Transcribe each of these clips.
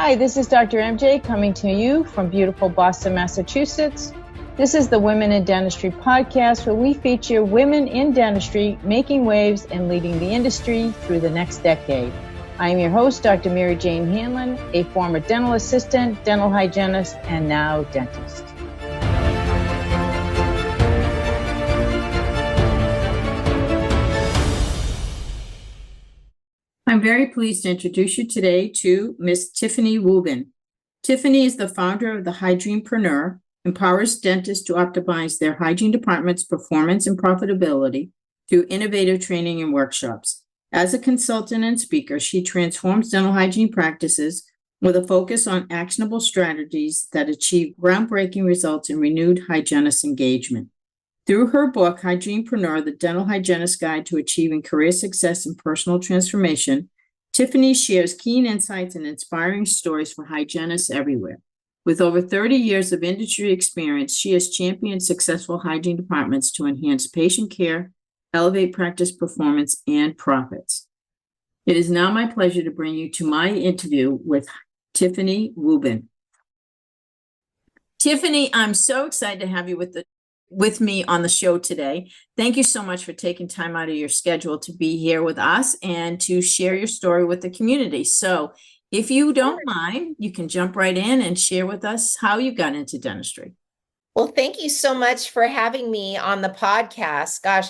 Hi, this is Dr. MJ coming to you from beautiful Boston, Massachusetts. This is the Women in Dentistry podcast, where we feature women in dentistry making waves and leading the industry through the next decade. I am your host, Dr. Mary Jane Hanlon, a former dental assistant, dental hygienist, and now dentist. I'm very pleased to introduce you today to Miss Tiffany Wuebben. Tiffany is the founder of the Hygienepreneur, empowers dentists to optimize their hygiene department's performance and profitability through innovative training and workshops. As a consultant and speaker, she transforms dental hygiene practices with a focus on actionable strategies that achieve groundbreaking results in renewed hygienist engagement. Through her book, Hygienepreneur, the Dental Hygienist Guide to Achieving Career Success and Personal Transformation, Tiffany shares keen insights and inspiring stories for hygienists everywhere. With over 30 years of industry experience, she has championed successful hygiene departments to enhance patient care, elevate practice performance, and profits. It is now my pleasure to bring you to my interview with Tiffany Wuebben. Tiffany, I'm so excited to have you with me on the show today. Thank you so much for taking time out of your schedule to be here with us and to share your story with the community. So if you don't mind, you can jump right in and share with us how you got into dentistry. Well, thank you so much for having me on the podcast. Gosh,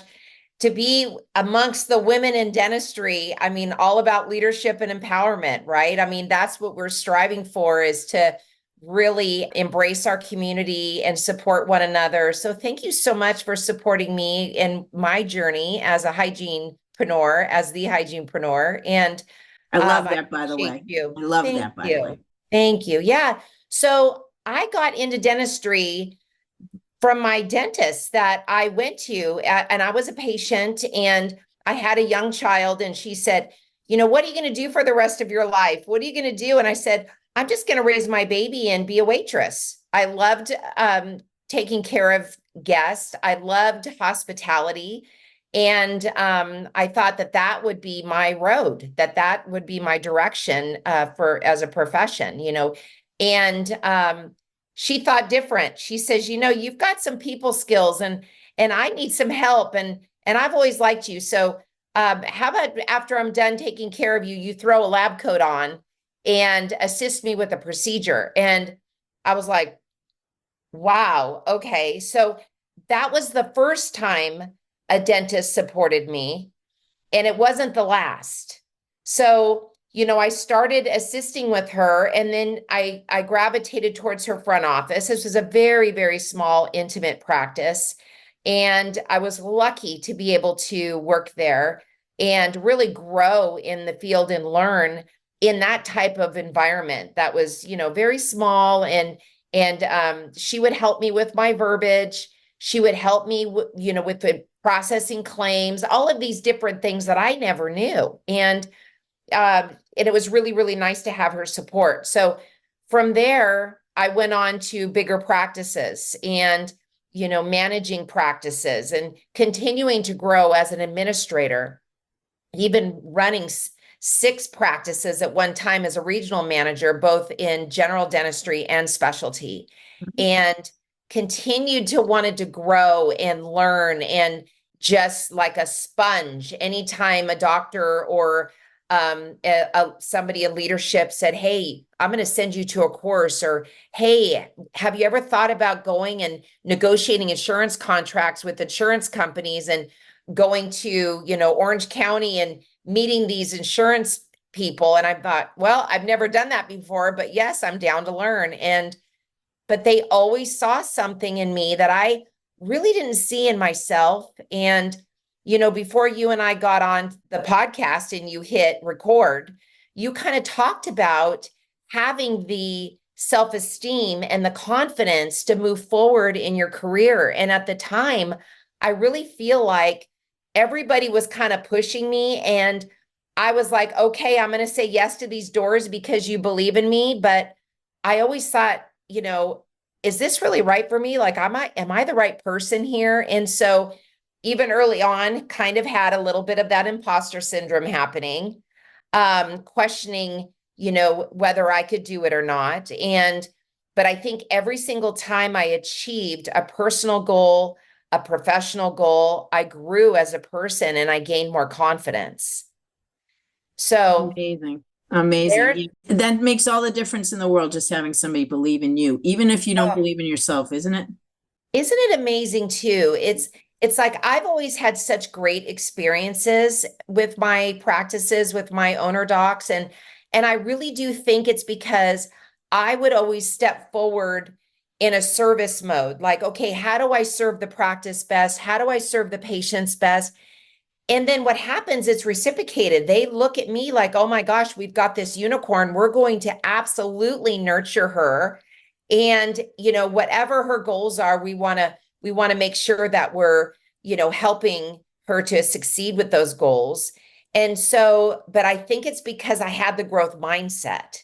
to be amongst the women in dentistry, I mean, all about leadership and empowerment, right? I mean, that's what we're striving for, is to really embrace our community and support one another. So thank you so much for supporting me in my journey as a hygienepreneur, as the hygienepreneur. And I love that, by the way. You. I love that, by the way. Thank you. Yeah. So I got into dentistry from my dentist that I went to, and I was a patient, and I had a young child, and she said, what are you going to do for the rest of your life? What are you going to do? And I said, I'm just going to raise my baby and be a waitress. I loved taking care of guests. I loved hospitality. And I thought that would be my road, that would be my direction as a profession, And she thought different. She says, you've got some people skills, and I need some help. And I've always liked you. So how about after I'm done taking care of you, you throw a lab coat on and assist me with a procedure? And I was like, wow, okay. So that was the first time a dentist supported me, and it wasn't the last. So, I started assisting with her, and then I gravitated towards her front office. This was a very, very small, intimate practice. And I was lucky to be able to work there and really grow in the field and learn in that type of environment that was, very small. And she would help me with my verbiage. She would help me, with the processing claims, all of these different things that I never knew. And it was really, really nice to have her support. So from there, I went on to bigger practices and, managing practices and continuing to grow as an administrator, even running 6 practices at one time as a regional manager, both in general dentistry and specialty, and continued to wanted to grow and learn, and just like a sponge, anytime a doctor or somebody in leadership said, hey, I'm going to send you to a course, or, hey, have you ever thought about going and negotiating insurance contracts with insurance companies and going to, Orange County and meeting these insurance people? And I thought, well, I've never done that before, but yes, I'm down to learn. But they always saw something in me that I really didn't see in myself. And, before you and I got on the podcast and you hit record, you kind of talked about having the self-esteem and the confidence to move forward in your career. And at the time, I really feel like everybody was kind of pushing me, and I was like, okay, I'm going to say yes to these doors because you believe in me. But I always thought, is this really right for me? Like, am I the right person here? And so even early on, kind of had a little bit of that imposter syndrome happening, questioning, whether I could do it or not. But I think every single time I achieved a personal goal, a professional goal, I grew as a person and I gained more confidence. So Amazing. Amazing. there, That makes all the difference in the world, just having somebody believe in you, even if you don't believe in yourself, isn't it? isn't it amazing too? It's like I've always had such great experiences with my practices, with my owner docs, and I really do think it's because I would always step forward in a service mode, like, okay, how do I serve the practice best? How do I serve the patients best? And then what happens is reciprocated. They look at me like, oh my gosh, we've got this unicorn. We're going to absolutely nurture her. And, whatever her goals are, we want to make sure that we're, helping her to succeed with those goals. And so, but I think it's because I had the growth mindset.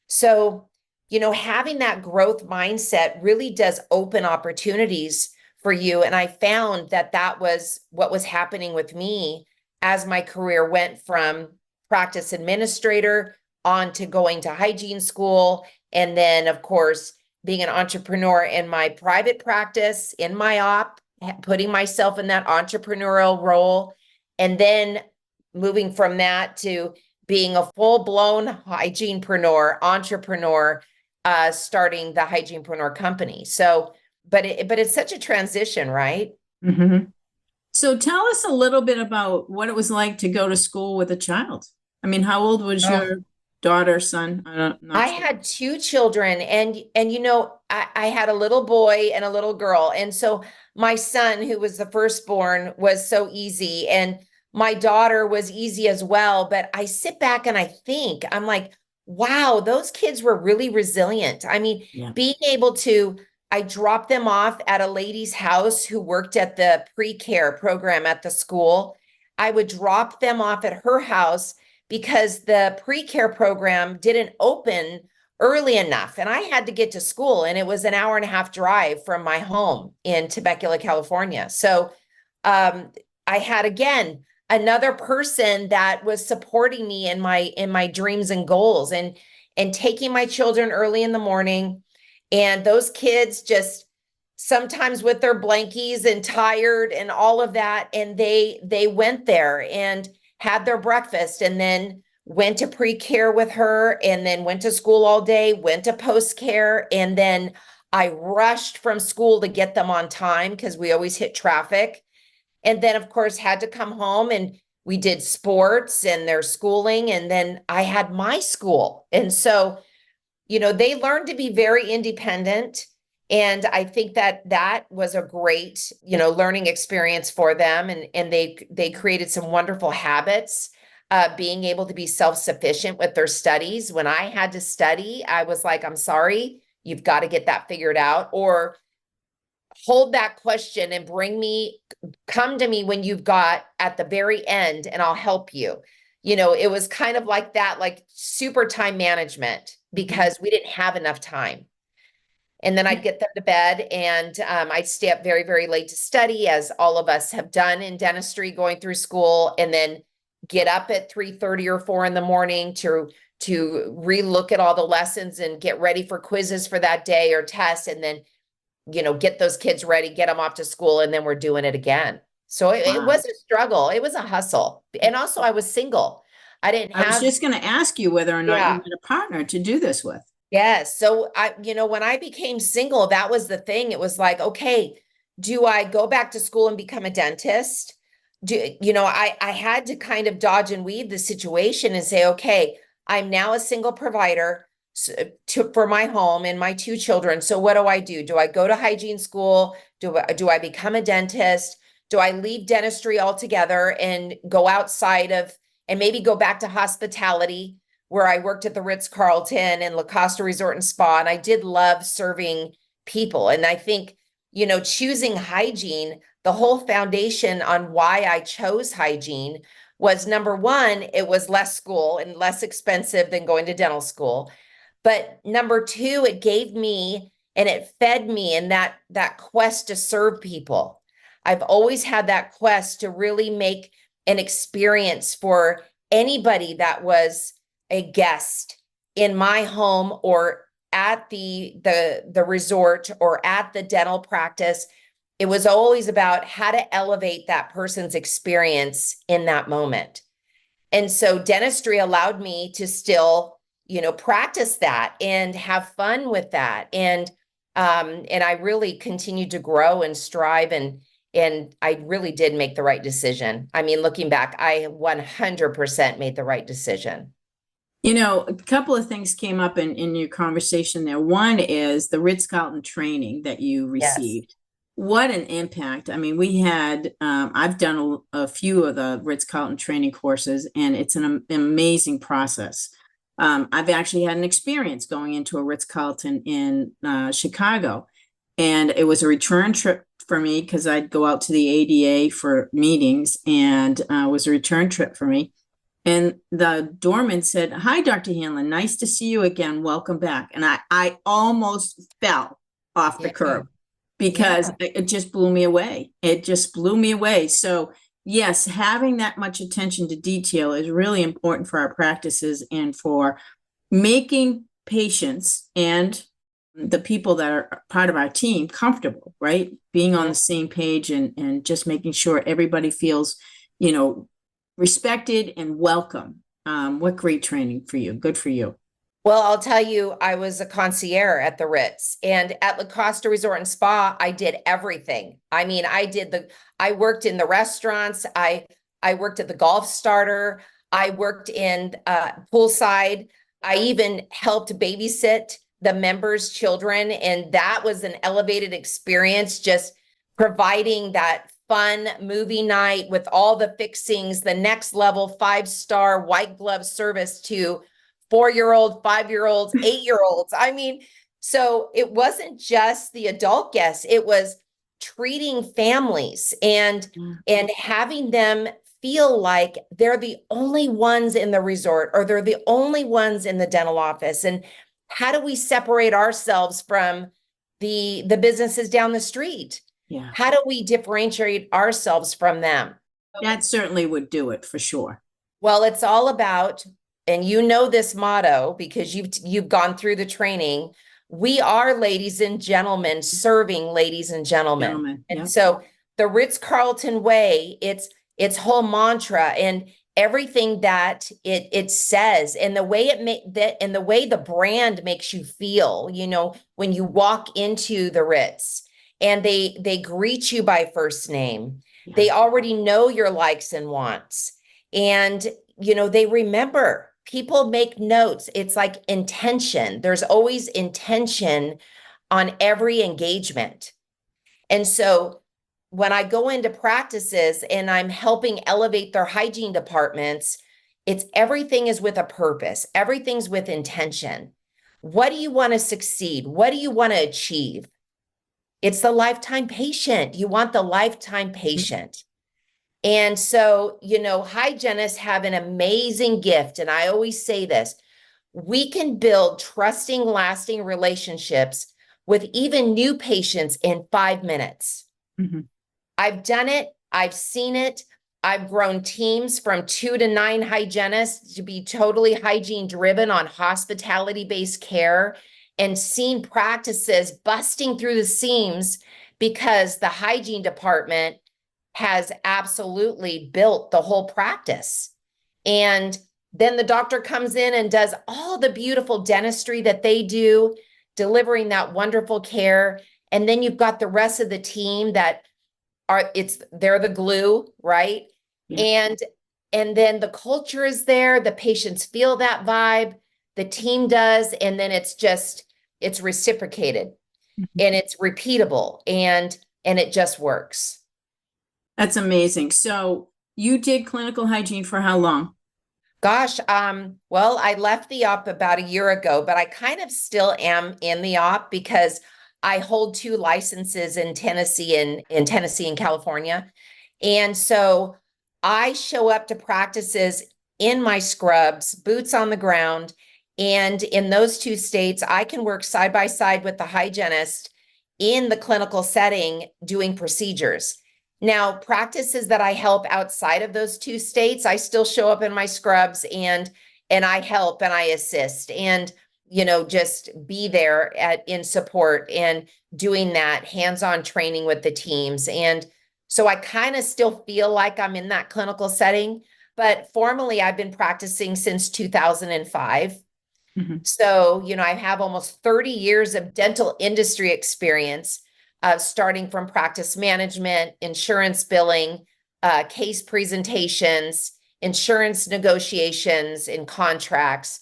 So, having that growth mindset really does open opportunities for you. And I found that that was what was happening with me as my career went from practice administrator on to going to hygiene school. And then, of course, being an entrepreneur in my private practice, in my putting myself in that entrepreneurial role. And then moving from that to being a full-blown hygienepreneur, entrepreneur, starting the Hygienepreneur company. So, but it's such a transition, right? Mm-hmm. So tell us a little bit about what it was like to go to school with a child. I mean, how old was your daughter, son? I had two children, and I had a little boy and a little girl. And so my son, who was the firstborn, was so easy, and my daughter was easy as well. But I sit back and I think, I'm like, wow, those kids were really resilient. I mean, being able to, I dropped them off at a lady's house who worked at the pre-care program at the school. I would drop them off at her house because the pre-care program didn't open early enough. And I had to get to school, and it was an hour and a half drive from my home in Temecula, California. So I had, again, another person that was supporting me in my dreams and goals, and taking my children early in the morning. And those kids just sometimes with their blankies and tired and all of that. And they went there and had their breakfast, and then went to pre-care with her, and then went to school all day, went to post-care. And then I rushed from school to get them on time because we always hit traffic. And then, of course, had to come home, and we did sports and their schooling. And then I had my school. And so, they learned to be very independent. And I think that was a great, learning experience for them. And they created some wonderful habits, being able to be self-sufficient with their studies. When I had to study, I was like, I'm sorry, you've got to get that figured out, or hold that question and come to me when you've got at the very end, and I'll help you. It was kind of like that, like super time management, because we didn't have enough time. And then I'd get them to bed, and I'd stay up very, very late to study, as all of us have done in dentistry going through school, and then get up at 3:30 or 4 in the morning to relook at all the lessons and get ready for quizzes for that day or tests, and then, get those kids ready, get them off to school, and then we're doing it again. So it was a struggle. It was a hustle. And also I was single. I was just going to ask you whether or not you had a partner to do this with. Yes. So when I became single, that was the thing. It was like, okay, do I go back to school and become a dentist? I had to kind of dodge and weave the situation and say, okay, I'm now a single provider for my home and my two children. So what do? Do I go to hygiene school? Do I become a dentist? Do I leave dentistry altogether and go outside of, and maybe go back to hospitality, where I worked at the Ritz-Carlton and La Costa Resort and Spa, and I did love serving people. And I think, choosing hygiene, the whole foundation on why I chose hygiene was, number one, it was less school and less expensive than going to dental school. But number two, it gave me and it fed me in that quest to serve people. I've always had that quest to really make an experience for anybody that was a guest in my home or at the resort or at the dental practice, it was always about how to elevate that person's experience in that moment. And so dentistry allowed me to still, practice that and have fun with that. And I really continued to grow and strive, and I really did make the right decision. I mean, looking back, I 100% made the right decision. A couple of things came up in your conversation there. One is the Ritz-Carlton training that you Yes. received. What an impact. I mean, we had, I've done a few of the Ritz-Carlton training courses, and it's an amazing process. I've actually had an experience going into a Ritz-Carlton in Chicago, and it was a return trip for me because I'd go out to the ADA for meetings, and it was a return trip for me. And the doorman said, "Hi, Dr. Hanlon, nice to see you again. Welcome back." And I almost fell off the curb because it just blew me away. It just blew me away. So yes, having that much attention to detail is really important for our practices and for making patients and the people that are part of our team comfortable, right? Being on the same page and just making sure everybody feels, respected and welcome. What great training for you. Good for you. Well, I'll tell you, I was a concierge at the Ritz, and at La Costa Resort and Spa, I did everything. I mean, I worked in the restaurants. I worked at the Golf Starter. I worked in poolside. I even helped babysit the members' children. And that was an elevated experience, just providing that fun movie night with all the fixings, the next level 5-star white glove service to 4-year-old, 5-year-olds, 8-year-olds. I mean, so it wasn't just the adult guests, it was treating families and having them feel like they're the only ones in the resort or they're the only ones in the dental office. And how do we separate ourselves from the businesses down the street? Yeah. How do we differentiate ourselves from them? That certainly would do it for sure. Well, it's all about, and this motto because you've gone through the training. We are ladies and gentlemen serving ladies and gentlemen. And so the Ritz-Carlton way, its whole mantra and everything that it says, and the way and the way the brand makes you feel, when you walk into the Ritz and they greet you by first name. Yeah. They already know your likes and wants. And, they remember. People make notes. It's like intention. There's always intention on every engagement. And so when I go into practices and I'm helping elevate their hygiene departments, everything is with a purpose. Everything's with intention. What do you want to succeed? What do you want to achieve? It's the lifetime patient. You want the lifetime patient. And so, hygienists have an amazing gift. And I always say this, we can build trusting, lasting relationships with even new patients in 5 minutes. Mm-hmm. I've done it. I've seen it. I've grown teams from 2 to 9 hygienists to be totally hygiene driven on hospitality-based care, and seen practices busting through the seams because the hygiene department has absolutely built the whole practice. And then the doctor comes in and does all the beautiful dentistry that they do, delivering that wonderful care. And then you've got the rest of the team that they're the glue, right? Yeah. And then the culture is there, the patients feel that vibe, the team does, and then it's reciprocated and it's repeatable and it just works. That's amazing. So you did clinical hygiene for how long? Gosh, well, I left the op about a year ago, but I kind of still am in the op because I hold 2 licenses in Tennessee and California. And so I show up to practices in my scrubs, boots on the ground. And in those 2 states, I can work side by side with the hygienist in the clinical setting doing procedures. Now, practices that I help outside of those 2 states, I still show up in my scrubs and I help and I assist and, just be there in support and doing that hands-on training with the teams. And so I kind of still feel like I'm in that clinical setting, but formally I've been practicing since 2005. Mhm. So, I have almost 30 years of dental industry experience, starting from practice management, insurance billing, case presentations, insurance negotiations and contracts,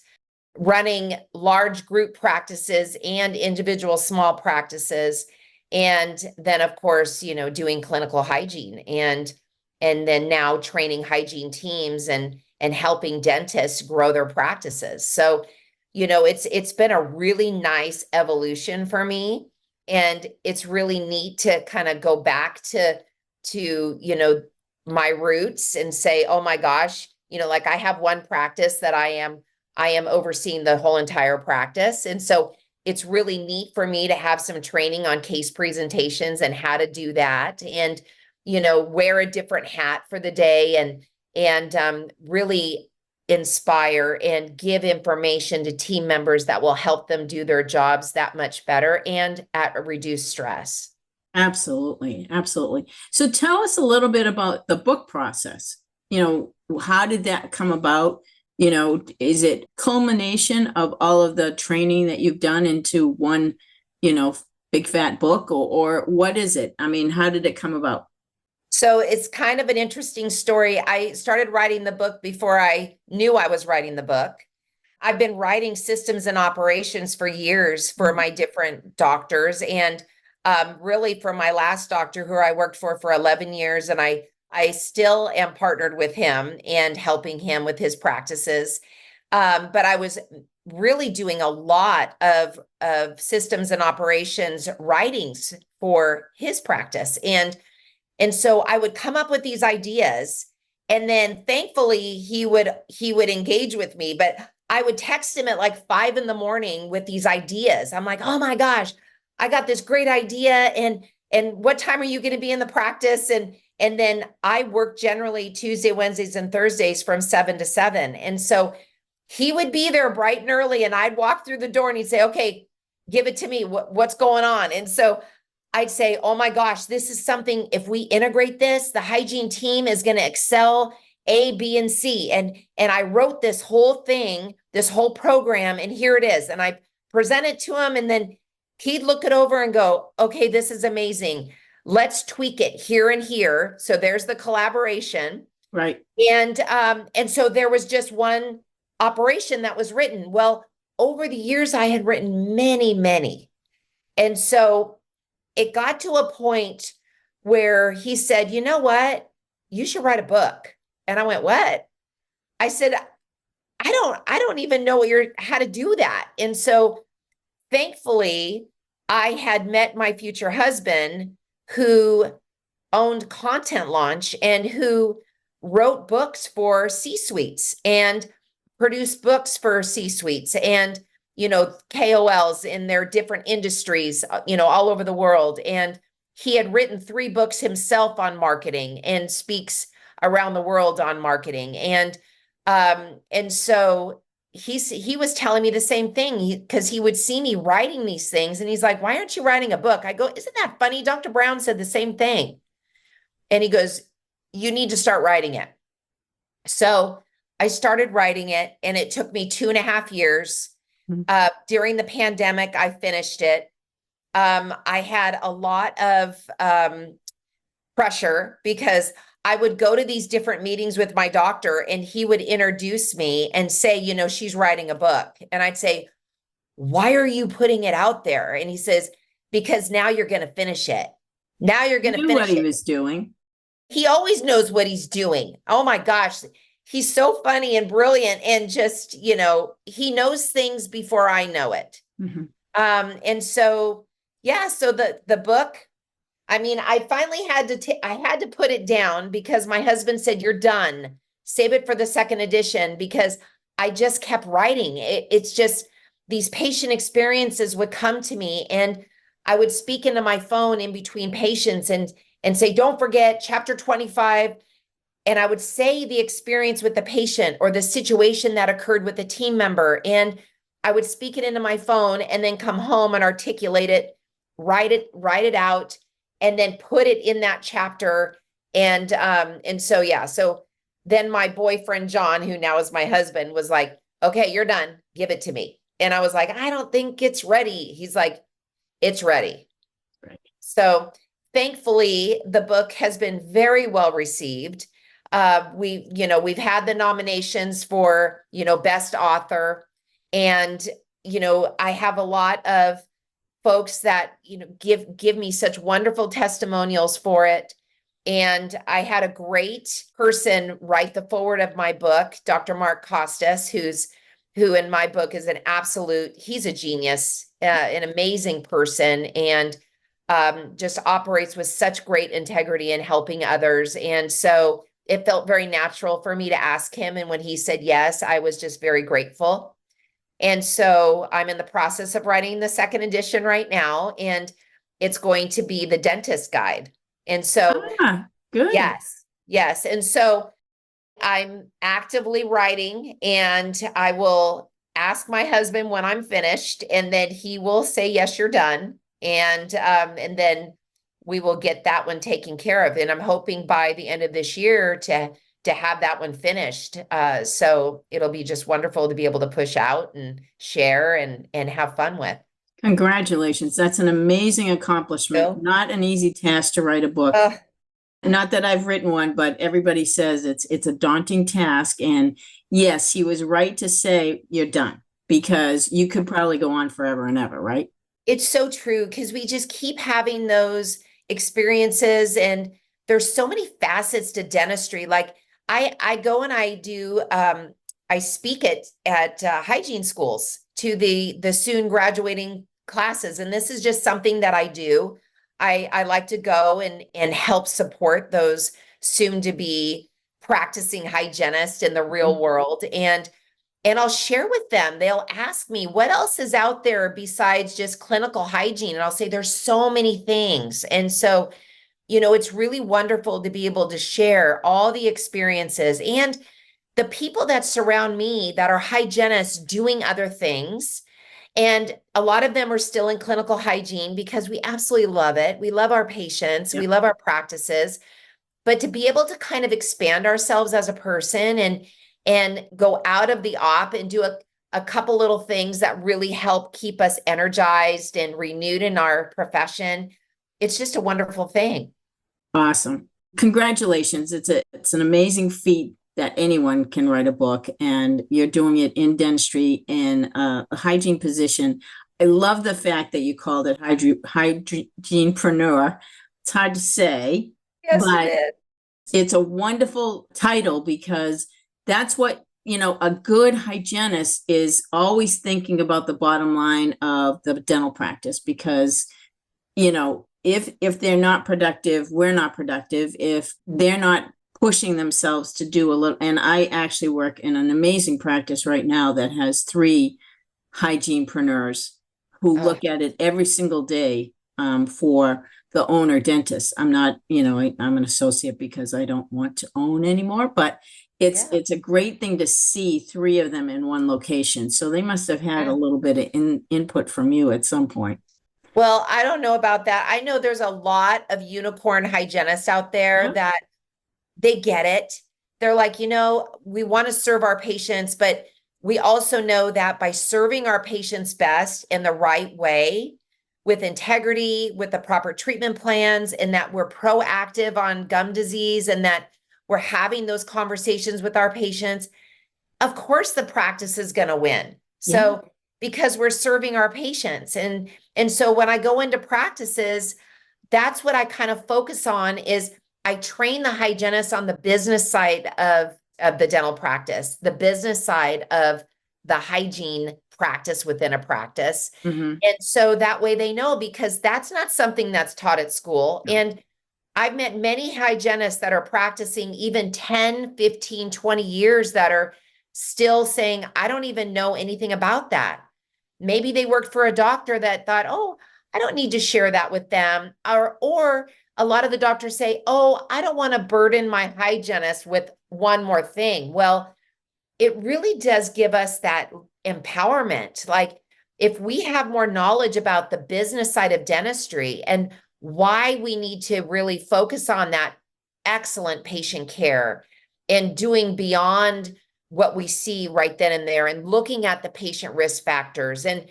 running large group practices and individual small practices. And then, of course, doing clinical hygiene and then now training hygiene teams and helping dentists grow their practices. So, it's been a really nice evolution for me. And it's really neat to kind of go back to my roots and say, oh my gosh, like I have one practice that I am overseeing the whole entire practice. And so it's really neat for me to have some training on case presentations and how to do that and, wear a different hat for the day and really inspire and give information to team members that will help them do their jobs that much better and at a reduced stress. Absolutely. Absolutely. So tell us a little bit about the book process. How did that come about? Is it culmination of all of the training that you've done into one, big fat book or what is it? I mean, how did it come about? So it's kind of an interesting story. I started writing the book before I knew I was writing the book. I've been writing systems and operations for years for my different doctors and really for my last doctor who I worked for 11 years. And I still am partnered with him and helping him with his practices. But I was really doing a lot of systems and operations writings for his practice. And so I would come up with these ideas and then thankfully he would engage with me, but I would text him at like 5 a.m. with these ideas. I'm like, oh my gosh, I got this great idea. And what time are you going to be in the practice? And then I work generally Tuesday, Wednesdays, and Thursdays from 7 to 7. And so he would be there bright and early and I'd walk through the door and he'd say, okay, give it to me. What's going on? And so I'd say, oh my gosh, this is something, if we integrate this, the hygiene team is going to excel A, B, and C. And I wrote this whole thing, this whole program, and here it is. And I present it to him and then he'd look it over and go, okay, this is amazing. Let's tweak it here and here. So there's the collaboration. Right. And so there was just one operation that was written. Well, over the years, I had written many, many. And so it got to a point where he said, you know what? You should write a book. And I went, what? I said, I don't even know how to do that. And so thankfully I had met my future husband who owned Content Launch and who wrote books for C-suites and produced books for C-suites and KOLs in their different industries, all over the world. And he had written 3 books himself on marketing and speaks around the world on marketing. And so he was telling me the same thing because he would see me writing these things and he's like, why aren't you writing a book? I go, isn't that funny? Dr. Brown said the same thing. And he goes, you need to start writing it. So I started writing it and it took me 2.5 years. During the pandemic, I finished it. I had a lot of pressure because I would go to these different meetings with my doctor and he would introduce me and say, she's writing a book. And I'd say, why are you putting it out there? And he says, because now you're going to finish it. Now you're going to finish what he it. was doing. He always knows what he's doing. Oh my gosh. He's so funny and brilliant and just, he knows things before I know it. Mm-hmm. And so, yeah, so the book, I mean, I finally had to put it down because my husband said, you're done. Save it for the second edition because I just kept writing. It's just these patient experiences would come to me and I would speak into my phone in between patients and say, don't forget chapter 25, and I would say the experience with the patient or the situation that occurred with the team member. And I would speak it into my phone and then come home and articulate it, write it out, and then put it in that chapter. And so, yeah. So then my boyfriend, John, who now is my husband, was like, okay, you're done. Give it to me. And I was like, I don't think it's ready. He's like, it's ready. Right. So thankfully, the book has been very well received. We've had the nominations for, best author. And, I have a lot of folks that, give me such wonderful testimonials for it. And I had a great person write the foreword of my book, Dr. Mark Costas, who in my book is he's a genius, an amazing person, and just operates with such great integrity in helping others. And so it felt very natural for me to ask him. And when he said yes, I was just very grateful. And so I'm in the process of writing the second edition right now, and it's going to be the dentist guide. And so, Good. yes. And so I'm actively writing, and I will ask my husband when I'm finished, and then he will say, yes, you're done. And then we will get that one taken care of. And I'm hoping by the end of this year to have that one finished. So it'll be just wonderful to be able to push out and share and have fun with. Congratulations. That's an amazing accomplishment. Not an easy task to write a book. Not that I've written one, but everybody says it's a daunting task. And yes, he was right to say you're done, because you could probably go on forever and ever, right? It's so true, because we just keep having those experiences, and there's so many facets to dentistry. Like I go and I do I speak at hygiene schools to the soon graduating classes, and this is just something that I do. I like to go and help support those soon to be practicing hygienists in the real world. And I'll share with them. They'll ask me, what else is out there besides just clinical hygiene? And I'll say, there's so many things. And so, it's really wonderful to be able to share all the experiences and the people that surround me that are hygienists doing other things. And a lot of them are still in clinical hygiene because we absolutely love it. We love our patients. Yep. We love our practices. But to be able to kind of expand ourselves as a person and go out of the op and do a couple little things that really help keep us energized and renewed in our profession, it's just a wonderful thing. Awesome. Congratulations. It's an amazing feat that anyone can write a book, and you're doing it in dentistry in a hygiene position. I love the fact that you called it Hygienepreneur. It's hard to say, Yes, but it is. it's a wonderful title, because that's what, a good hygienist is always thinking about the bottom line of the dental practice, because, if they're not productive, we're not productive. If they're not pushing themselves to do a little, and I actually work in an amazing practice right now that has 3 hygienepreneurs who look at it every single day for the owner dentist. I'm not, I'm an associate because I don't want to own anymore, but it's a great thing to see 3 of them in one location. So they must have had a little bit of input from you at some point. Well, I don't know about that. I know there's a lot of unicorn hygienists out there that they get it. They're like, we want to serve our patients, but we also know that by serving our patients best in the right way, with integrity, with the proper treatment plans, and that we're proactive on gum disease, and that we're having those conversations with our patients, of course the practice is going to win. So because we're serving our patients. And so when I go into practices, that's what I kind of focus on. Is I train the hygienists on the business side of the dental practice, the business side of the hygiene practice within a practice. And so that way they know, because that's not something that's taught at school. And I've met many hygienists that are practicing even 10, 15, 20 years that are still saying, I don't even know anything about that. Maybe they worked for a doctor that thought, oh, I don't need to share that with them. Or a lot of the doctors say, oh, I don't want to burden my hygienist with one more thing. Well, it really does give us that empowerment. Like if we have more knowledge about the business side of dentistry and why we need to really focus on that excellent patient care and doing beyond what we see right then and there and looking at the patient risk factors and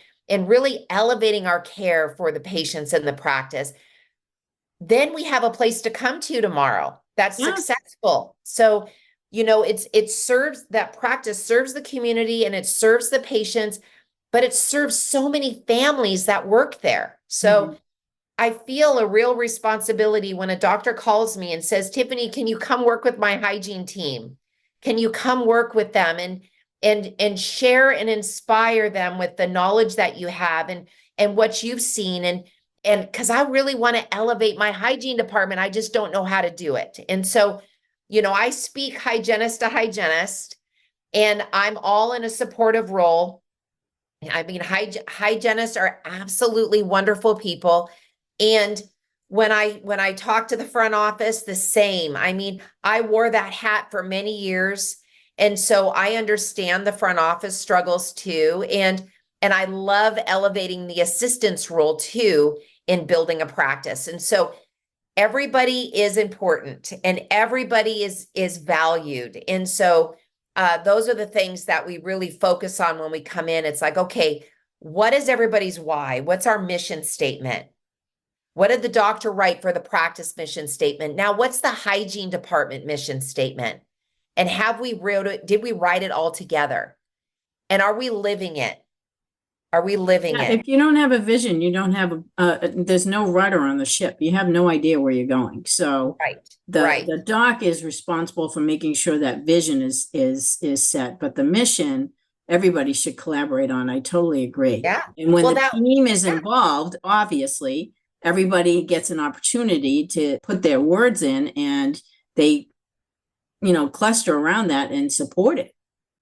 really elevating our care for the patients in the practice, then we have a place to come to tomorrow that's Yeah. successful. So, it serves, that practice serves the community and it serves the patients, but it serves so many families that work there. So I feel a real responsibility when a doctor calls me and says, Tiffany, can you come work with my hygiene team? Can you come work with them and share and inspire them with the knowledge that you have and what you've seen and because I really want to elevate my hygiene department. I just don't know how to do it. And so, I speak hygienist to hygienist, and I'm all in a supportive role. I mean, hygienists are absolutely wonderful people. And when I talk to the front office, the same. I mean, I wore that hat for many years. And so I understand the front office struggles too. And I love elevating the assistance role too in building a practice. And so everybody is important and everybody is valued. And so those are the things that we really focus on when we come in. It's like, okay, what is everybody's why? What's our mission statement? What did the doctor write for the practice mission statement? Now, what's the hygiene department mission statement? And did we write it all together? And are we living it? Are we living Yeah, it? if you don't have a vision, you don't have there's no rudder on the ship. You have no idea where you're going. So Right. the doc is responsible for making sure that vision is set, but the mission everybody should collaborate on. I totally agree. Yeah. And when Well, the team is involved, obviously everybody gets an opportunity to put their words in, and they, cluster around that and support it.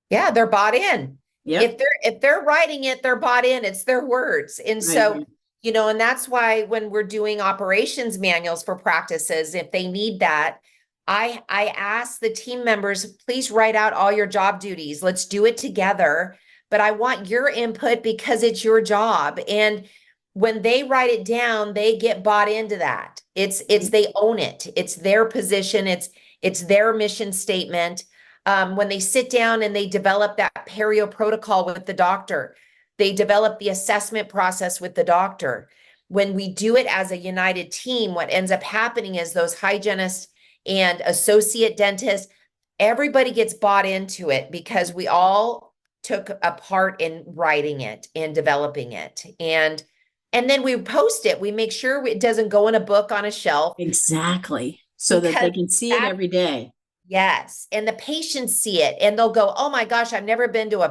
Yeah, they're bought in. Yeah. If they're writing it, they're bought in. It's their words. And so, and that's why when we're doing operations manuals for practices, if they need that, I ask the team members, please write out all your job duties. Let's do it together. But I want your input because it's your job. And when they write it down, they get bought into that. They own it. It's their position. It's their mission statement. When they sit down and they develop that perio protocol with the doctor, they develop the assessment process with the doctor. When we do it as a united team, what ends up happening is those hygienists and associate dentists, everybody gets bought into it because we all took a part in writing it and developing it. And then we post it. We make sure it doesn't go in a book on a shelf. Exactly. So that they can see it every day. Yes. And the patients see it and they'll go, oh my gosh, I've never been to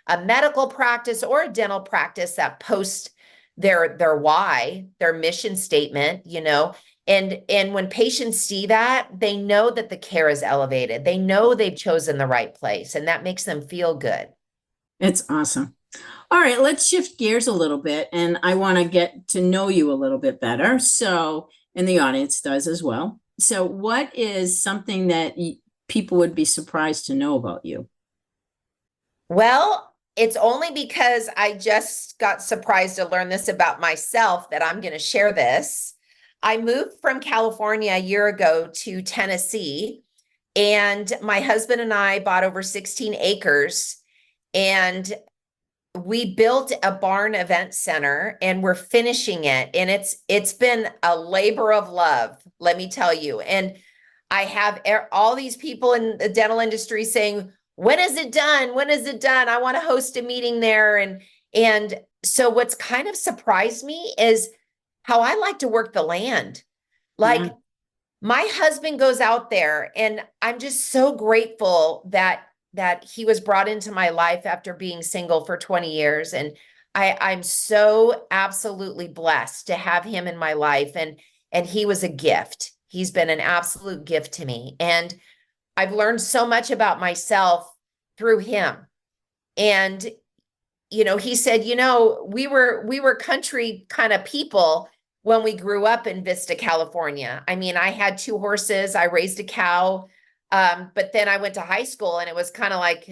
a medical practice or a dental practice that posts their why, their mission statement, and when patients see that, they know that the care is elevated. They know they've chosen the right place, and that makes them feel good. It's awesome. All right, let's shift gears a little bit, and I want to get to know you a little bit better. So, and the audience does as well. So what is something that people would be surprised to know about you? Well, it's only because I just got surprised to learn this about myself that I'm going to share this. I moved from California a year ago to Tennessee, and my husband and I bought over 16 acres, and we built a barn event center and we're finishing it. And it's been a labor of love, let me tell you. And I have all these people in the dental industry saying, when is it done? When is it done? I want to host a meeting there. And so what's kind of surprised me is how I like to work the land. Like my husband goes out there, and I'm just so grateful that he was brought into my life after being single for 20 years. And I'm so absolutely blessed to have him in my life. And he was a gift. He's been an absolute gift to me. And I've learned so much about myself through him. And, he said, we were country kind of people, when we grew up in Vista, California. I mean, I had 2 horses, I raised a cow. But then I went to high school and it was kind of like,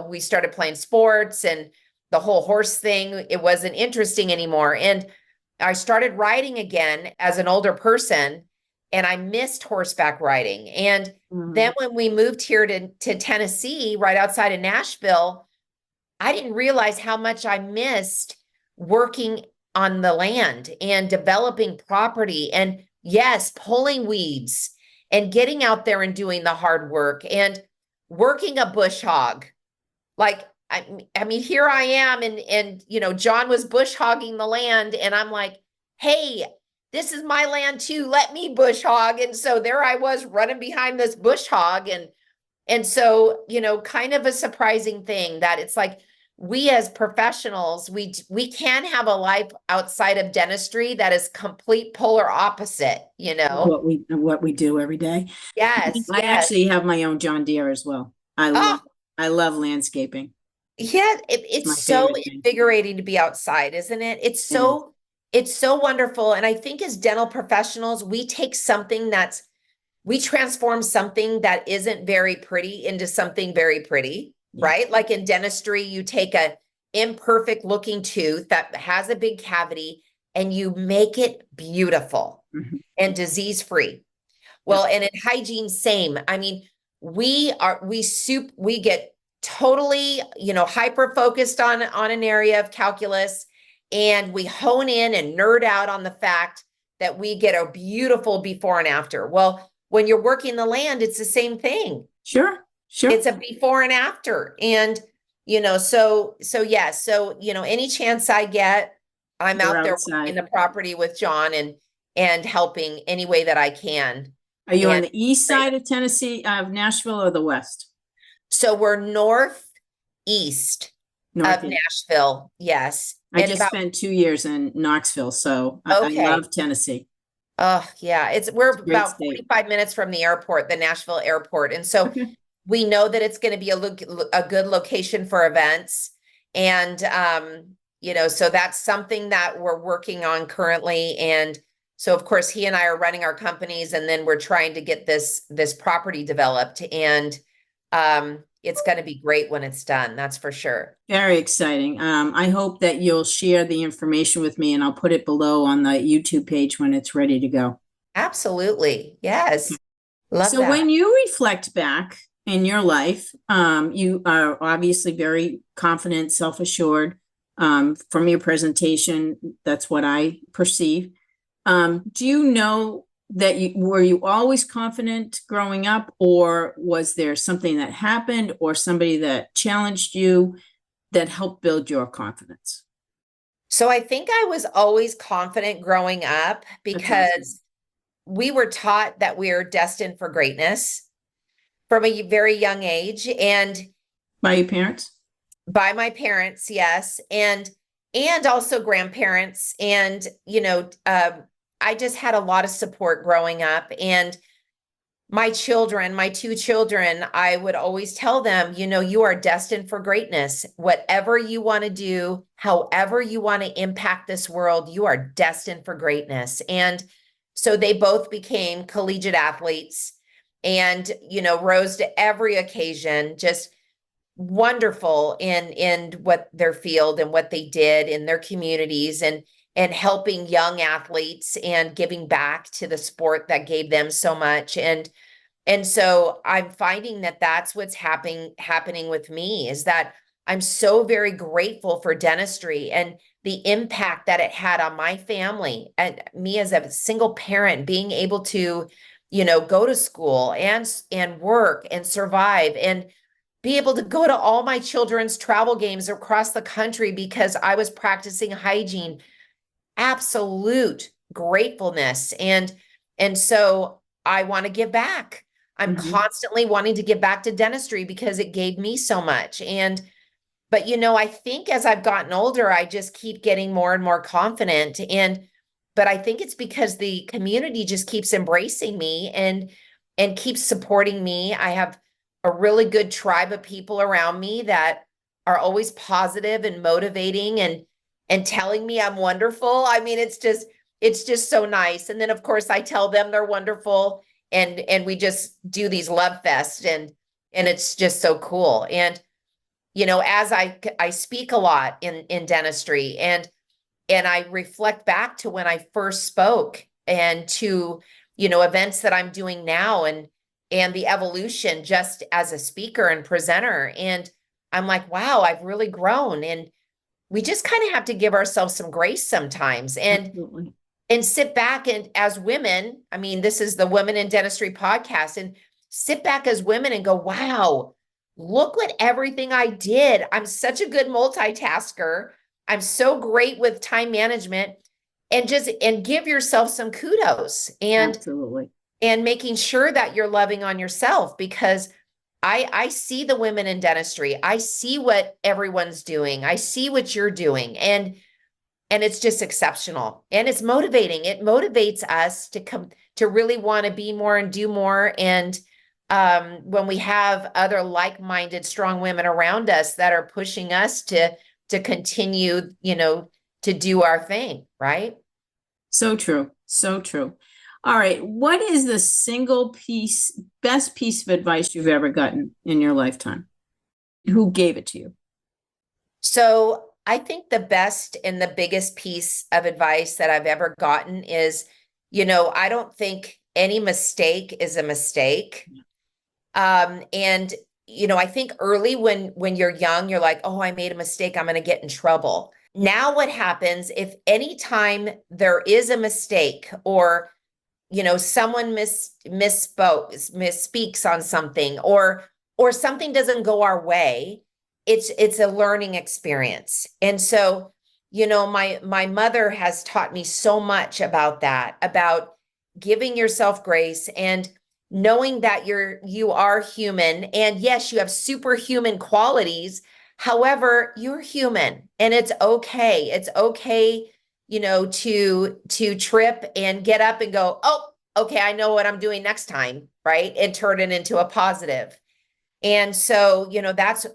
we started playing sports and the whole horse thing, it wasn't interesting anymore. And I started riding again as an older person and I missed horseback riding. And then when we moved here to Tennessee, right outside of Nashville, I didn't realize how much I missed working on the land and developing property and yes, pulling weeds and getting out there and doing the hard work and working a bush hog. Like, I mean, here I am and John was bush hogging the land and I'm like, hey, this is my land too. Let me bush hog. And so there I was running behind this bush hog. And so, kind of a surprising thing that it's like, we as professionals, we can have a life outside of dentistry that is complete polar opposite, What we do every day. Yes, I yes. actually have my own John Deere as well. Oh, I love landscaping. yeah, It's my it's so favorite thing. invigorating to be outside, isn't it? It's so wonderful. And I think as dental professionals, we take something we transform something that isn't very pretty into something very pretty, Yeah. right? Like in dentistry, you take a imperfect looking tooth that has a big cavity and you make it beautiful and disease free. Well, and in hygiene, same. I mean, we get totally, hyper focused on an area of calculus and we hone in and nerd out on the fact that we get a beautiful before and after. Well, when you're working the land, it's the same thing. Sure. It's a before and after. And, so any chance I get, I'm You're out there outside. in the property with John and helping any way that I can. Are you on the east side of Tennessee, of Nashville, or the west? So we're northeast of Northeast. Nashville. Yes. I just spent 2 years in Knoxville, so I love Tennessee. Oh, yeah. We're about state. 45 minutes from the airport, the Nashville airport. And so we know that it's going to be a good location for events. And, so that's something that we're working on currently. And so, of course, he and I are running our companies and then we're trying to get this property developed. And it's going to be great when it's done. That's for sure. Very exciting. I hope that you'll share the information with me and I'll put it below on the YouTube page when it's ready to go. Absolutely. Yes. Love so that. When you reflect back in your life, you are obviously very confident, self-assured. From your presentation, that's what I perceive. Do you know that were you always confident growing up, or was there something that happened or somebody that challenged you that helped build your confidence? So I think I was always confident growing up because we were taught that we're destined for greatness from a very young age. And by your parents? By my parents, yes. And also grandparents. And, I just had a lot of support growing up. And my 2 children, I would always tell them, you are destined for greatness. Whatever you want to do, however you want to impact this world, you are destined for greatness. And so they both became collegiate athletes and, rose to every occasion, just wonderful in what their field and what they did in their communities and helping young athletes and giving back to the sport that gave them so much. And so I'm finding that that's what's happening with me, is that I'm so very grateful for dentistry and the impact that it had on my family and me as a single parent, being able to, go to school and work and survive and be able to go to all my children's travel games across the country because I was practicing hygiene. Absolute gratefulness. And so I want to give back. I'm constantly wanting to give back to dentistry because it gave me so much. But I think as I've gotten older, I just keep getting more and more confident. But I think it's because the community just keeps embracing me and keeps supporting me. I have a really good tribe of people around me that are always positive and motivating and telling me I'm wonderful. I mean, it's just so nice. And then of course I tell them they're wonderful, and we just do these love fests, and it's just so cool. And as I speak a lot in dentistry, and I reflect back to when I first spoke, and to events that I'm doing now, and the evolution just as a speaker and presenter. And I'm like, wow, I've really grown. And we just kind of have to give ourselves some grace sometimes, Absolutely. and sit back, and as women, I mean, this is the Women in Dentistry podcast, and sit back as women and go, wow, look what everything I did. I'm such a good multitasker. I'm so great with time management, and give yourself some kudos, Absolutely. and making sure that you're loving on yourself, because I see the women in dentistry. I see what everyone's doing. I see what you're doing. And it's just exceptional, and it's motivating. It motivates us to come to really want to be more and do more. And when we have other like-minded, strong women around us that are pushing us to continue, to do our thing, right? So true. So true. All right. What is the best piece of advice you've ever gotten in your lifetime? Who gave it to you? So I think the best and the biggest piece of advice that I've ever gotten is, I don't think any mistake is a mistake. And, I think early when you're young, you're like, oh, I made a mistake, I'm going to get in trouble. Now what happens if anytime there is a mistake, or, someone misspeaks on something, or something doesn't go our way, it's a learning experience. And so, my mother has taught me so much about that, about giving yourself grace, and knowing that you are human. And yes, you have superhuman qualities. However, you're human, and it's okay. It's okay, to trip and get up and go, oh, okay, I know what I'm doing next time, right? And turn it into a positive. And so,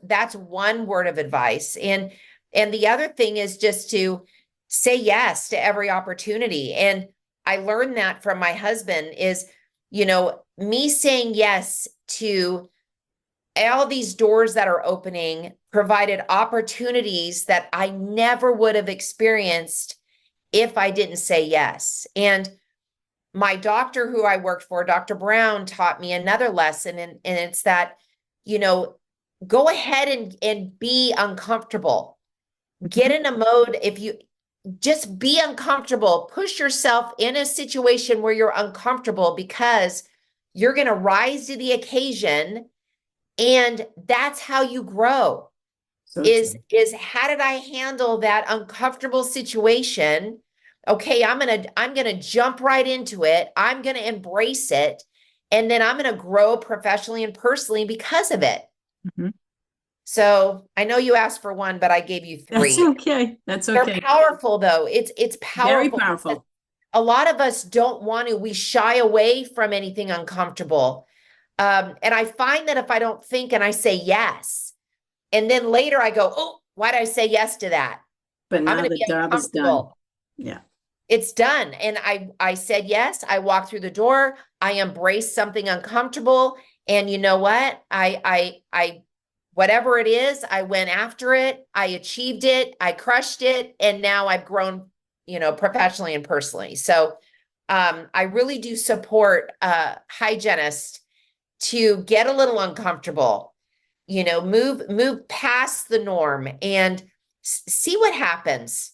that's one word of advice. And the other thing is just to say yes to every opportunity. And I learned that from my husband is, me saying yes to all these doors that are opening provided opportunities that I never would have experienced if I didn't say yes. And my doctor who I worked for, Dr. Brown, taught me another lesson. And it's that, go ahead and be uncomfortable. Get in a mode. If you just be uncomfortable, push yourself in a situation where you're uncomfortable, because you're going to rise to the occasion. And that's how you grow. So is true. how did I handle that uncomfortable situation? Okay, I'm gonna jump right into it. I'm gonna embrace it, and then I'm gonna grow professionally and personally because of it. Mhm. So I know you asked for one, but I gave you That's three. okay. That's They're okay. powerful though. It's Very powerful. powerful. A lot of us don't want to. We shy away from anything uncomfortable. And I find that if I don't think and I say yes, and then later I go, oh, why did I say yes to that? But I'm now going to the be job is done. uncomfortable. Yeah. It's done. And I said yes. I walked through the door. I embraced something uncomfortable. And you know what? I whatever it is, I went after it. I achieved it. I crushed it. And now I've grown, professionally and personally. So I really do support hygienists to get a little uncomfortable, move past the norm, and see what happens,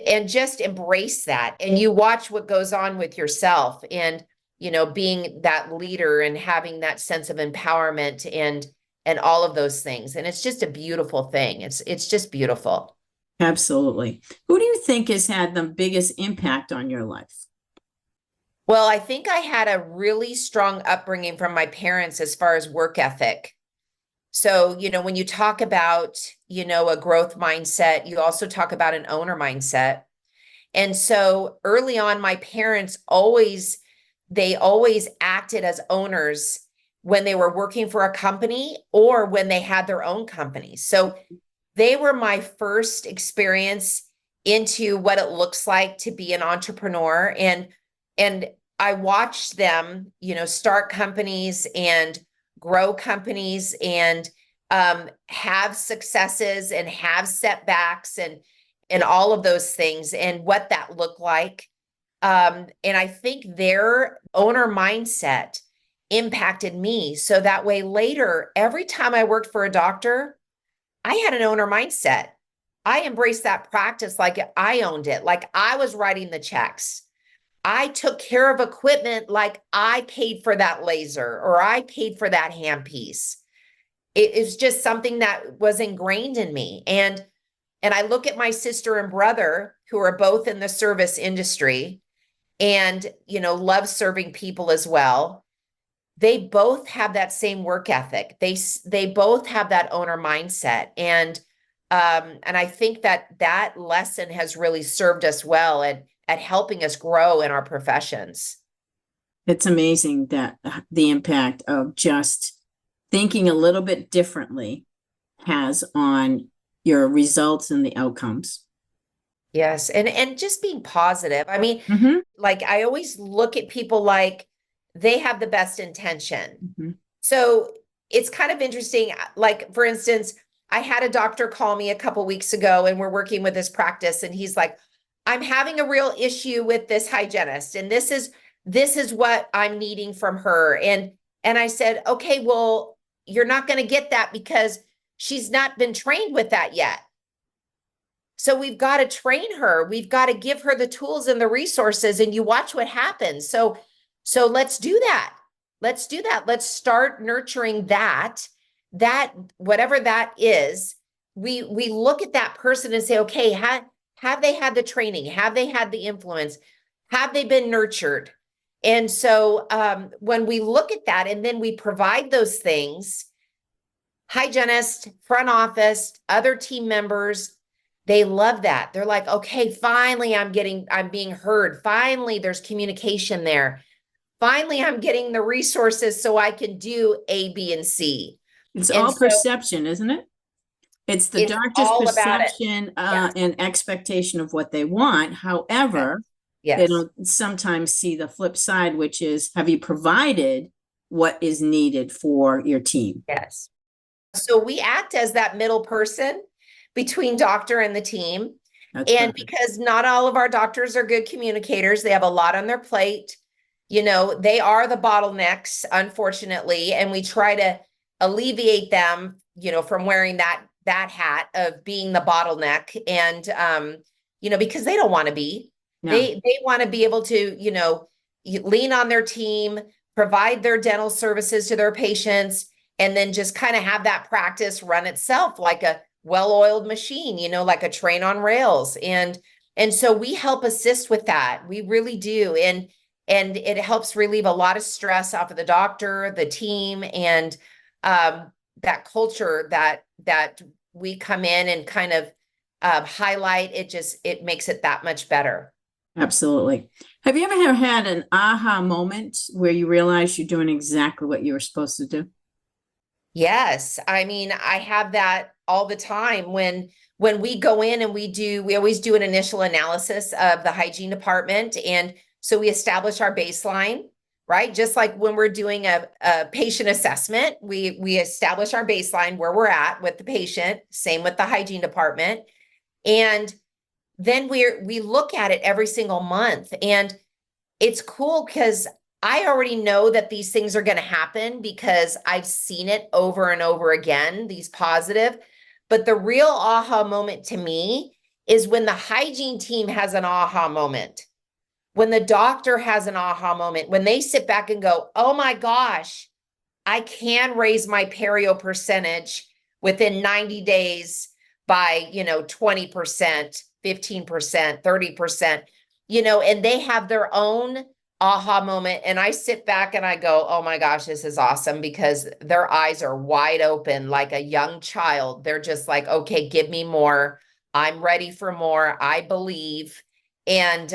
and just embrace that. And you watch what goes on with yourself, and being that leader and having that sense of empowerment, and all of those things. And it's just a beautiful thing. It's just beautiful. Absolutely. Who do you think has had the biggest impact on your life? Well, I think I had a really strong upbringing from my parents as far as work ethic. So, when you talk about, a growth mindset, you also talk about an owner mindset. And so early on, my parents they always acted as owners when they were working for a company or when they had their own companies. So they were my first experience into what it looks like to be an entrepreneur. And I watched them, start companies and grow companies and have successes and have setbacks and all of those things and what that looked like. And I think their owner mindset impacted me. So that way later, every time I worked for a doctor, I had an owner mindset. I embraced that practice like I owned it, like I was writing the checks. I took care of equipment like I paid for that laser or I paid for that handpiece. It is just something that was ingrained in me. And I look at my sister and brother who are both in the service industry and, love serving people as well. They both have that same work ethic. They both have that owner mindset. And I think that lesson has really served us well at helping us grow in our professions. It's amazing that the impact of just thinking a little bit differently has on your results and the outcomes. Yes. And just being positive. I mean, Mm-hmm. like I always look at people like they have the best intention. Mm-hmm. So it's kind of interesting. Like, for instance, I had a doctor call me a couple weeks ago and we're working with this practice and he's like, I'm having a real issue with this hygienist and this is what I'm needing from her. And I said, okay, well, you're not going to get that because she's not been trained with that yet. So we've got to train her. We've got to give her the tools and the resources and you watch what happens. So let's do that. Let's do that. Let's start nurturing that whatever that is. We look at that person and say, okay, have they had the training? Have they had the influence? Have they been nurtured? And so when we look at that and then we provide those things, hygienist, front office, other team members, they love that. They're like, okay, finally I'm being heard. Finally, there's communication there. Finally, I'm getting the resources so I can do A, B, and C. It's And all so perception, isn't it? It's the it's doctor's all about it. perception Yes. and expectation of what they want. However, they Yes. don't sometimes see the flip side, which is, have you provided what is needed for your team? Yes. So we act as that middle person between doctor and the team. That's And perfect. because not all of our doctors are good communicators, they have a lot on their plate. They are the bottlenecks, unfortunately, and we try to alleviate them, from wearing that hat of being the bottleneck. And because they don't want to be. No. They want to be able to, lean on their team, provide their dental services to their patients, and then just kind of have that practice run itself like a well-oiled machine, like a train on rails. And so we help assist with that. We really do. And it helps relieve a lot of stress off of the doctor, the team, and that culture that we come in and kind of highlight. It makes it that much better. Absolutely. Have you ever had an aha moment where you realize you're doing exactly what you were supposed to do? Yes. I mean, I have that all the time when we go in and we always do an initial analysis of the hygiene department. And so we establish our baseline, right? Just like when we're doing a patient assessment, we establish our baseline where we're at with the patient, same with the hygiene department. And then we look at it every single month. And it's cool because I already know that these things are going to happen because I've seen it over and over again, these positive. But the real aha moment to me is when the hygiene team has an aha moment, when the doctor has an aha moment, when they sit back and go, oh my gosh, I can raise my perio percentage within 90 days by, 20%, 15%, 30%, and they have their own aha moment. And I sit back and I go, oh my gosh, this is awesome, because their eyes are wide open like a young child. They're just like, okay, give me more. I'm ready for more. I believe. And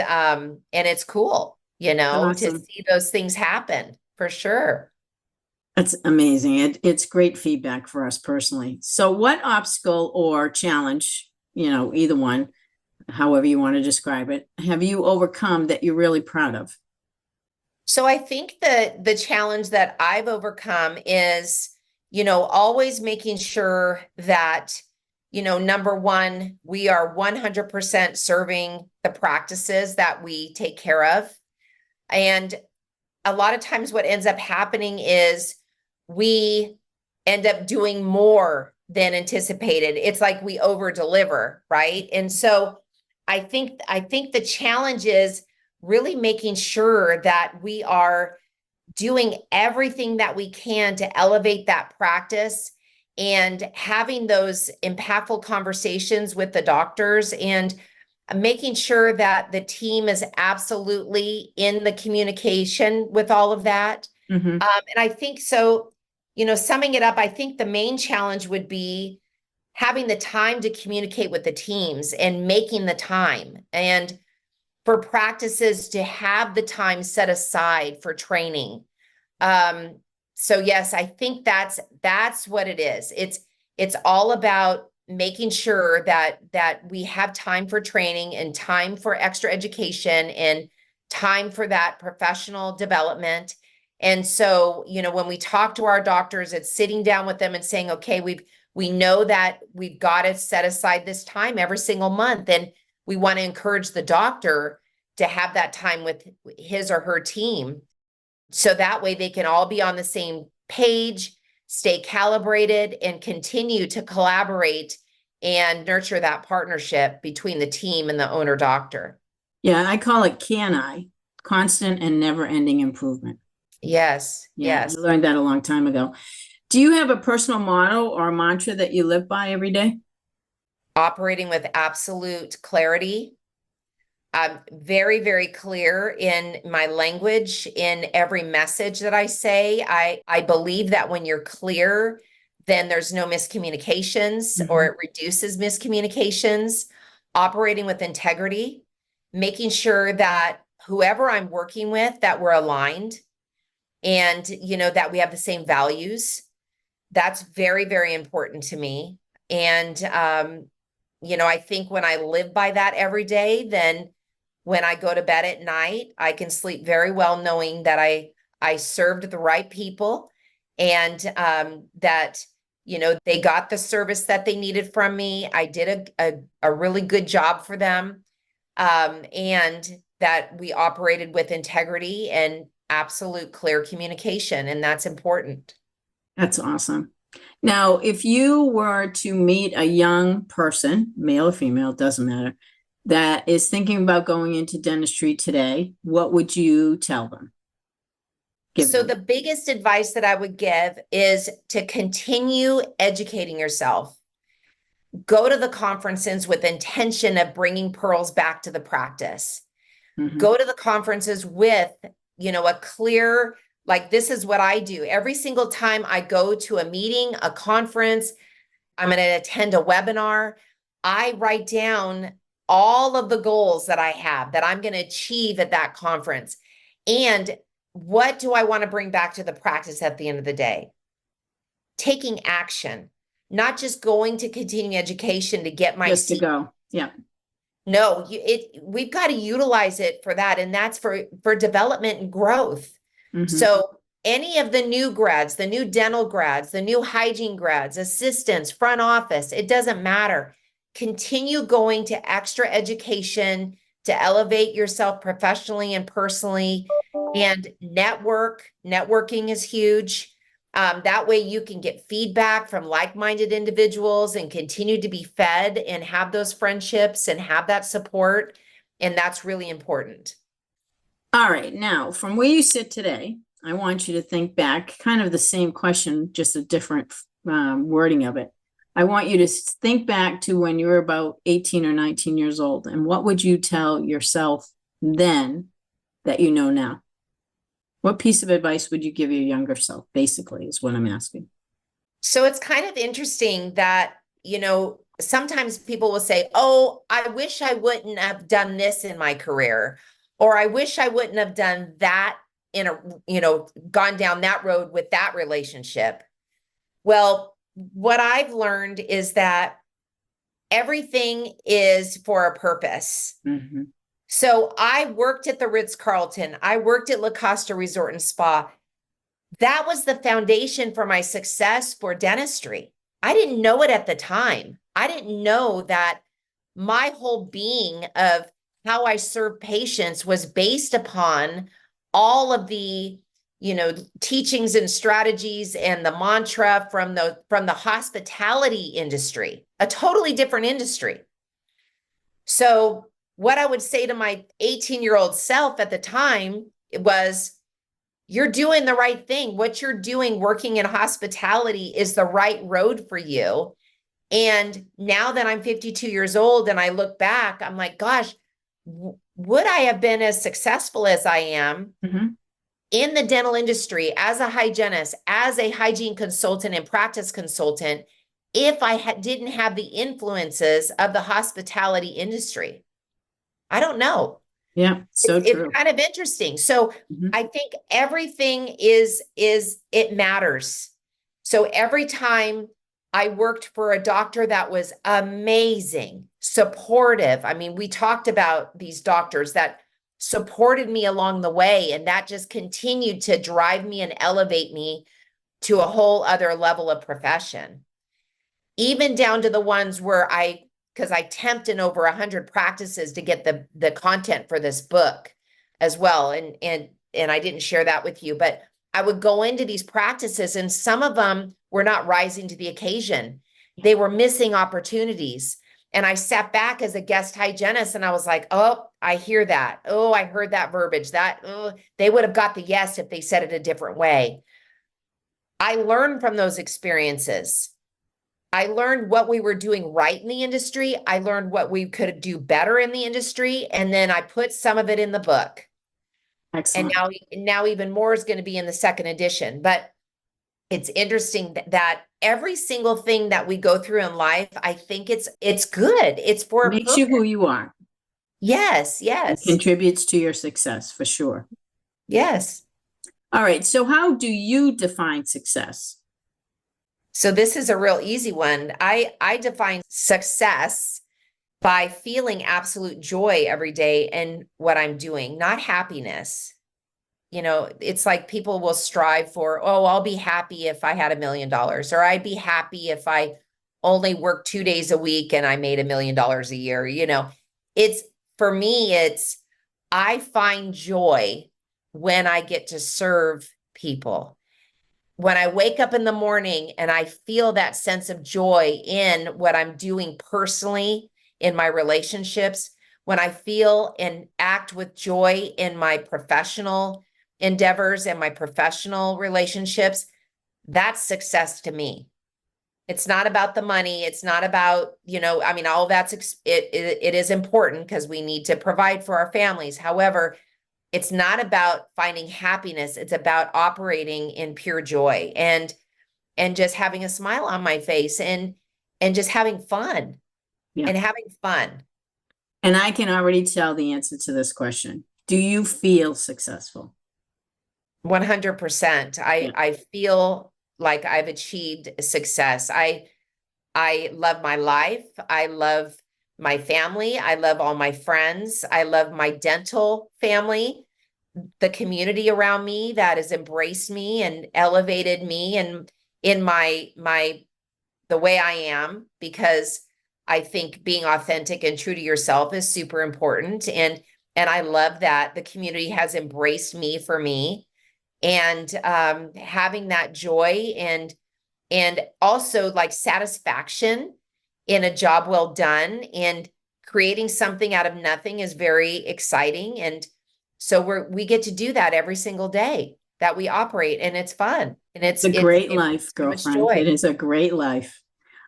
it's cool, to see those things happen for sure. That's amazing. It's great feedback for us personally. So what obstacle or challenge, either one, however you want to describe it, have you overcome that you're really proud of? So I think that the challenge that I've overcome is, always making sure that, number one, we are 100% serving the practices that we take care of. And a lot of times what ends up happening is we end up doing more than anticipated. It's like we over deliver, right? And so I think the challenge is really making sure that we are doing everything that we can to elevate that practice and having those impactful conversations with the doctors and making sure that the team is absolutely in the communication with all of that. Mhm. And I think so, summing it up, I think the main challenge would be having the time to communicate with the teams and making the time. And for practices to have the time set aside for training. So yes, I think that's what it is. It's all about making sure that we have time for training and time for extra education and time for that professional development. And so, when we talk to our doctors, it's sitting down with them and saying, okay, we know that we've got to set aside this time every single month. And we want to encourage the doctor to have that time with his or her team. So that way they can all be on the same page, stay calibrated, and continue to collaborate and nurture that partnership between the team and the owner doctor. Yeah, I call it CANI, constant and never-ending improvement. Yes, Yeah, yes. I learned that a long time ago. Do you have a personal motto or mantra that you live by every day? Operating with absolute clarity. I'm very, very clear in my language, in every message that I say. I believe that when you're clear, then there's no miscommunications or it reduces miscommunications. Operating with integrity, making sure that whoever I'm working with, that we're aligned and, that we have the same values. That's very, very important to me. And, I think when I live by that every day, then when I go to bed at night, I can sleep very well knowing that I served the right people and that they got the service that they needed from me. I did a really good job for them, and that we operated with integrity and absolute clear communication, and that's important. That's awesome. Now, if you were to meet a young person, male or female, doesn't matter, that is thinking about going into dentistry today, what would you tell them? So the biggest advice that I would give is to continue educating yourself. Go to the conferences with intention of bringing pearls back to the practice. Go to the conferences with, a clear, like, this is what I do. Every single time I go to a meeting, a conference, I'm going to attend a webinar, I write down all of the goals that I have that I'm going to achieve at that conference. And what do I want to bring back to the practice at the end of the day? Taking action, not just going to continuing education to get my Just to go. Yeah. No, we've got to utilize it for that. And that's for development and growth. So any of the new grads, the new dental grads, the new hygiene grads, assistants, front office, it doesn't matter. Continue going to extra education to elevate yourself professionally and personally, and networking is huge. That way you can get feedback from like-minded individuals and continue to be fed and have those friendships and have that support. And that's really important. All right. Now, from where you sit today, I want you to think back, kind of the same question, just a different wording of it. I want you to think back to when you were about 18 or 19 years old, and what would you tell yourself then that you know now? What piece of advice would you give your younger self, basically, is what I'm asking. So it's kind of interesting that, sometimes people will say, oh, I wish I wouldn't have done this in my career, or I wish I wouldn't have done that gone down that road with that relationship. Well, what I've learned is that everything is for a purpose. Mhm. So I worked at the Ritz-Carlton. I worked at La Costa Resort and Spa. That was the foundation for my success for dentistry. I didn't know it at the time. I didn't know that my whole being of how I serve patients was based upon all of the, teachings and strategies and the mantra from the hospitality industry, a totally different industry. So what I would say to my 18-year-old self at the time was, you're doing the right thing. What you're doing working in hospitality is the right road for you. And now that I'm 52 years old and I look back, I'm like, gosh, would I have been as successful as I am Mhm. in the dental industry as a hygienist, as a hygiene consultant and practice consultant, if I didn't have the influences of the hospitality industry? I don't know. Yeah, so It's true. kind of interesting. So Mhm. I think everything is it matters. So every time I worked for a doctor that was amazing, supportive. I mean, we talked about these doctors that supported me along the way, and that just continued to drive me and elevate me to a whole other level of profession. Even down to the ones where because I temped in over 100 practices to get the content for this book as well. And I didn't share that with you, but I would go into these practices and some of them were not rising to the occasion. They were missing opportunities. And I sat back as a guest hygienist and I was like, oh, I hear that. Oh, I heard that verbiage. They would have got the yes if they said it a different way. I learned from those experiences. I learned what we were doing right in the industry. I learned what we could do better in the industry. And then I put some of it in the book. And Excellent. now even more is going to be in the second edition. But it's interesting that every single thing that we go through in life, I think it's good. It's for a Makes you who purpose. you are. Yes, It yes, contributes to your success for sure. yes. All right. So how do you define success? So this is a real easy one. I define success by feeling absolute joy every day in what I'm doing, not happiness. It's like people will strive for, oh, I'll be happy if I had $1 million, or I'd be happy if I only worked 2 days a week and I made $1 million a year. It's for me, I find joy when I get to serve people. When I wake up in the morning and I feel that sense of joy in what I'm doing personally in my relationships, when I feel and act with joy in my professional endeavors and my professional relationships, that's success to me. It's not about the money. It's not about, all it is important because we need to provide for our families. However, it's not about finding happiness. It's about operating in pure joy and just having a smile on my face and just having fun Yeah. and having fun. And I can already tell the answer to this question. Do you feel successful? 100%. Yeah. I feel like I've achieved success. I love my life. I love my family. I love all my friends. I love my dental family, the community around me that has embraced me and elevated me and in the way I am, because I think being authentic and true to yourself is super important. And I love that the community has embraced me for me, and having that joy and also like satisfaction in a job well done and creating something out of nothing is very exciting. And so we get to do that every single day that we operate, and it's fun and It's a great life, so much girlfriend. joy. It is a great life.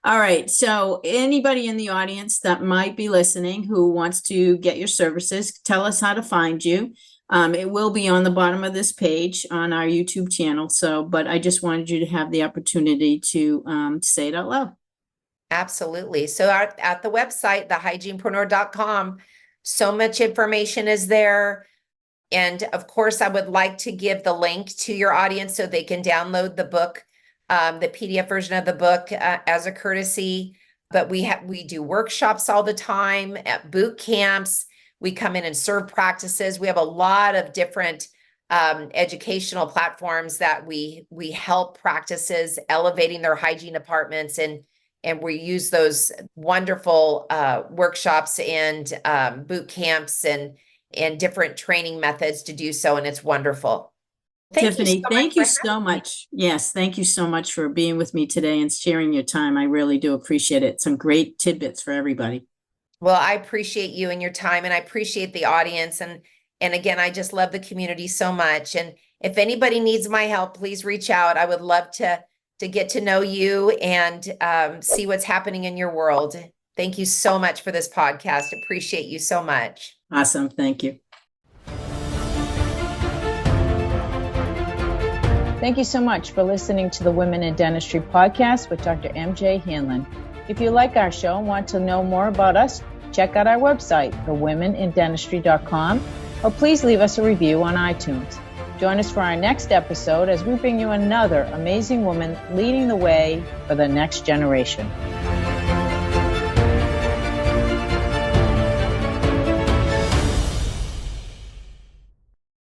All right. So anybody in the audience that might be listening who wants to get your services, tell us how to find you. It will be on the bottom of this page on our YouTube channel. But I just wanted you to have the opportunity to say it out loud. Absolutely. So at the website, thehygienepreneur.com, so much information is there. And of course, I would like to give the link to your audience so they can download the book, the PDF version of the book as a courtesy. But we do workshops all the time, at boot camps. We come in and serve practices. We have a lot of different educational platforms that we help practices elevating their hygiene departments, and we use those wonderful workshops and boot camps and different training methods to do so, and it's wonderful. Tiffany, thank you so much. Yes, thank you so much for being with me today and sharing your time. I really do appreciate it. Some great tidbits for everybody. Well, I appreciate you and your time, and I appreciate the audience. And again, I just love the community so much. And if anybody needs my help, please reach out. I would love to get to know you and see what's happening in your world. Thank you so much for this podcast. Appreciate you so much. Awesome. Thank you. Thank you so much for listening to the Women in Dentistry podcast with Dr. MJ Hanlon. If you like our show and want to know more about us, check out our website, thewomenindentistry.com, or please leave us a review on iTunes. Join us for our next episode as we bring you another amazing woman leading the way for the next generation.